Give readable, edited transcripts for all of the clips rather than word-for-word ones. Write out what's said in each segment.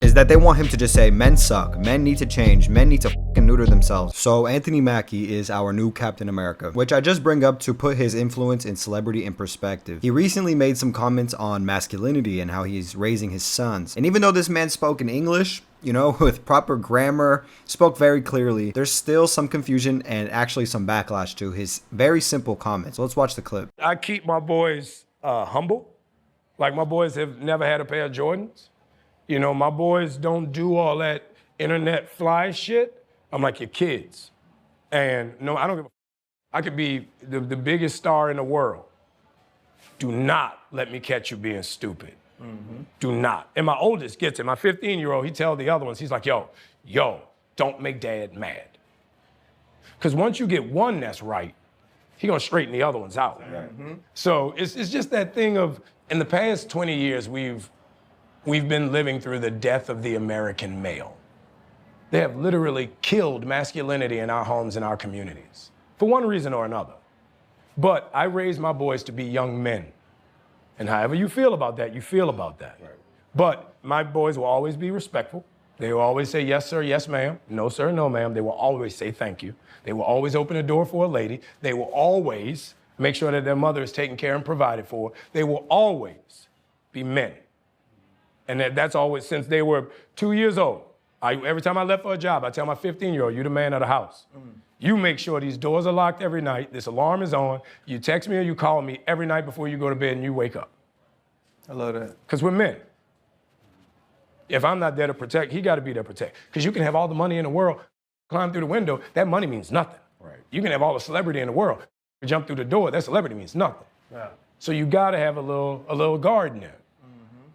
is that they want him to just say men suck, men need to change, men need to fucking neuter themselves. So Anthony Mackie is our new Captain America, which I just bring up to put his influence in celebrity in perspective. He recently made some comments on masculinity and how he's raising his sons. And even though this man spoke in English, you know, with proper grammar, spoke very clearly, there's still some confusion and actually some backlash to his very simple comments. So let's watch the clip. I keep my boys humble. Like, my boys have never had a pair of Jordans. You know, my boys don't do all that internet fly shit. I'm like your kids. And no, I don't give a I could be the biggest star in the world. Do not let me catch you being stupid. Mm-hmm. Do not. And my oldest gets it. My 15-year-old, he tells the other ones, he's like, yo, don't make dad mad. Because once you get one that's right, he gonna straighten the other ones out. Mm-hmm. So it's just that thing of, in the past 20 years, we've been living through the death of the American male. They have literally killed masculinity in our homes and our communities, for one reason or another. But I raised my boys to be young men. And however you feel about that, you feel about that. Right. But my boys will always be respectful. They will always say, yes, sir, yes, ma'am. No, sir, no, ma'am. They will always say thank you. They will always open the door for a lady. They will always make sure that their mother is taken care and provided for. They will always be men. And that's always, since they were 2 years old. Every time I left for a job, I tell my 15-year-old, you're the man of the house. You make sure these doors are locked every night, this alarm is on, you text me or you call me every night before you go to bed and you wake up. I love that. Because we're men. If I'm not there to protect, he got to be there to protect. Because you can have all the money in the world, climb through the window, that money means nothing. Right. You can have all the celebrity in the world, jump through the door, that celebrity means nothing. Yeah. So you got to have a little guard in there.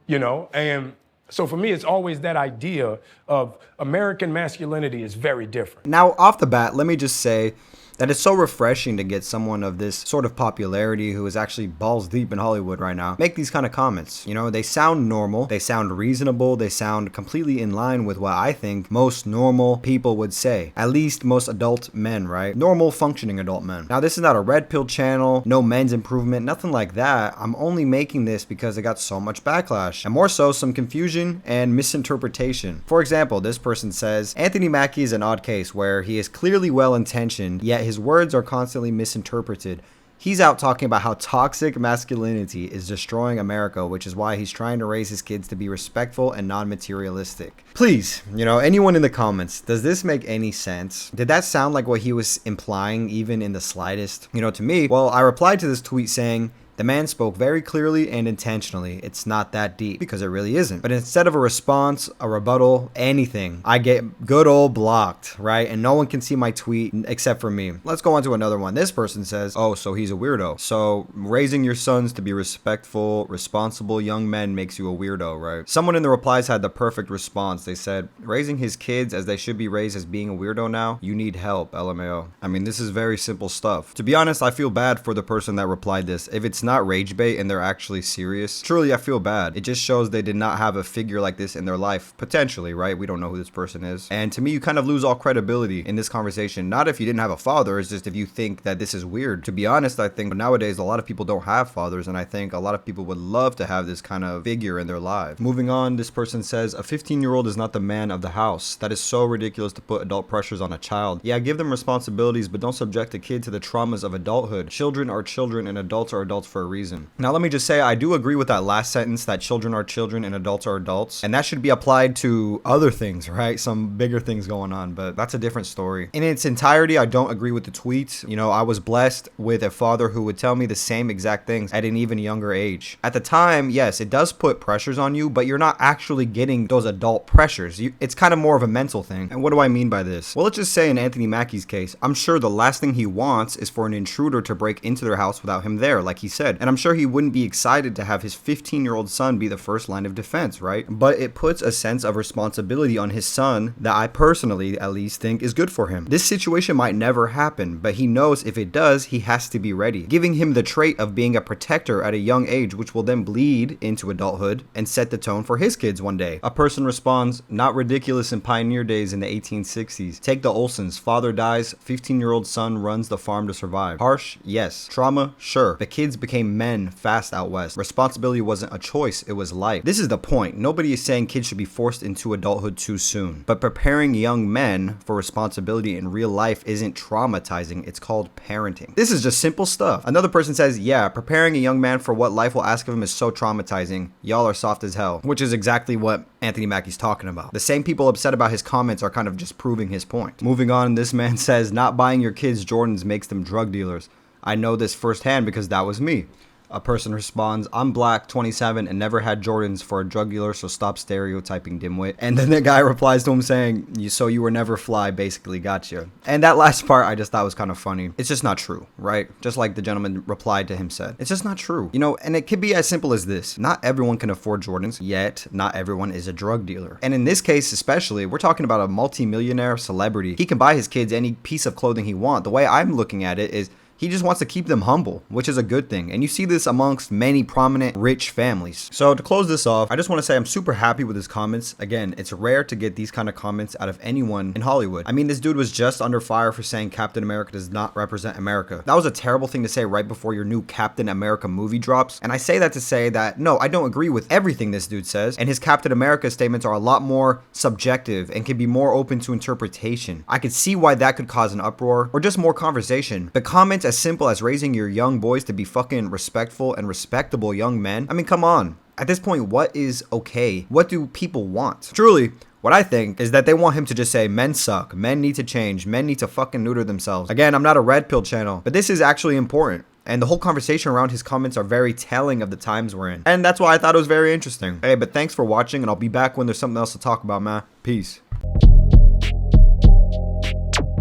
You know, and so for me, it's always that idea of American masculinity is very different. Now, off the bat, let me just say that it's so refreshing to get someone of this sort of popularity who is actually balls deep in Hollywood right now make these kind of comments. You know, they sound normal, they sound reasonable, they sound completely in line with what I think most normal people would say. At least most adult men, right? Normal functioning adult men. Now, this is not a red pill channel, no men's improvement, nothing like that. I'm only making this because it got so much backlash, and more so some confusion and misinterpretation. For example, this person says, Anthony Mackie is an odd case where he is clearly well-intentioned, yet his words are constantly misinterpreted. He's out talking about how toxic masculinity is destroying America, which is why he's trying to raise his kids to be respectful and non-materialistic. Please, you know, anyone in the comments, does this make any sense? Did that sound like what he was implying even in the slightest? You know, to me, well, I replied to this tweet saying, the man spoke very clearly and intentionally. It's not that deep, because it really isn't. But instead of a response, a rebuttal, anything, I get good old blocked, right? And no one can see my tweet except for me. Let's go on to another one. This person says, oh, so he's a weirdo. So raising your sons to be respectful, responsible young men makes you a weirdo, right? Someone in the replies had the perfect response. They said, raising his kids as they should be raised as being a weirdo now? You need help, LMAO. I mean, this is very simple stuff. To be honest, I feel bad for the person that replied this. If it's not rage bait and they're actually serious, truly I feel bad. It just shows they did not have a figure like this in their life, potentially, right? We don't know who this person is. And to me, you kind of lose all credibility in this conversation. Not if you didn't have a father, it's just if you think that this is weird. To be honest, I think nowadays a lot of people don't have fathers, and I think a lot of people would love to have this kind of figure in their life. Moving on, this person says, a 15-year-old is not the man of the house. That is so ridiculous to put adult pressures on a child. Yeah, give them responsibilities, but don't subject a kid to the traumas of adulthood. Children are children and adults are adults for a reason. Now, let me just say, I do agree with that last sentence, that children are children and adults are adults. And that should be applied to other things, right? Some bigger things going on, but that's a different story. In its entirety, I don't agree with the tweet. You know, I was blessed with a father who would tell me the same exact things at an even younger age. At the time, yes, it does put pressures on you, but you're not actually getting those adult pressures. It's kind of more of a mental thing. And what do I mean by this? Well, let's just say in Anthony Mackie's case, I'm sure the last thing he wants is for an intruder to break into their house without him there, like he said. And I'm sure he wouldn't be excited to have his 15-year-old son be the first line of defense, right? But it puts a sense of responsibility on his son that I personally at least think is good for him. This situation might never happen, but he knows if it does, he has to be ready, giving him the trait of being a protector at a young age, which will then bleed into adulthood and set the tone for his kids one day. A person responds, not ridiculous in pioneer days in the 1860s. Take the Olsons. Father dies, 15-year-old son runs the farm to survive. Harsh? Yes. Trauma? Sure. The kids became became men fast out west. Responsibility wasn't a choice, it was life. This is the point. Nobody is saying kids should be forced into adulthood too soon. But preparing young men for responsibility in real life isn't traumatizing, it's called parenting. This is just simple stuff. Another person says, yeah, preparing a young man for what life will ask of him is so traumatizing. Y'all are soft as hell. Which is exactly what Anthony Mackie's talking about. The same people upset about his comments are kind of just proving his point. Moving on, this man says, not buying your kids Jordans makes them drug dealers. I know this firsthand because that was me. A person responds, I'm black, 27, and never had Jordans for a drug dealer, so stop stereotyping, dimwit. And then the guy replies to him saying, so you were never fly, basically, gotcha. And that last part I just thought was kind of funny. It's just not true, right? Just like the gentleman replied to him said. It's just not true. You know, and it could be as simple as this. Not everyone can afford Jordans, yet not everyone is a drug dealer. And in this case especially, we're talking about a multi-millionaire celebrity. He can buy his kids any piece of clothing he wants. The way I'm looking at it is, he just wants to keep them humble, which is a good thing. And you see this amongst many prominent rich families. So to close this off, I just want to say I'm super happy with his comments. Again, it's rare to get these kind of comments out of anyone in Hollywood. I mean, this dude was just under fire for saying Captain America does not represent America. That was a terrible thing to say right before your new Captain America movie drops. And I say that to say that, no, I don't agree with everything this dude says. And his Captain America statements are a lot more subjective and can be more open to interpretation. I could see why that could cause an uproar or just more conversation. The comments as simple as raising your young boys to be fucking respectful and respectable young men. I mean, come on. At this point, what is okay? What do people want? Truly, what I think is that they want him to just say, men suck, men need to change, men need to fucking neuter themselves. Again, I'm not a red pill channel, but this is actually important. And the whole conversation around his comments are very telling of the times we're in. And that's why I thought it was very interesting. Hey, but thanks for watching, and I'll be back when there's something else to talk about, man. Peace.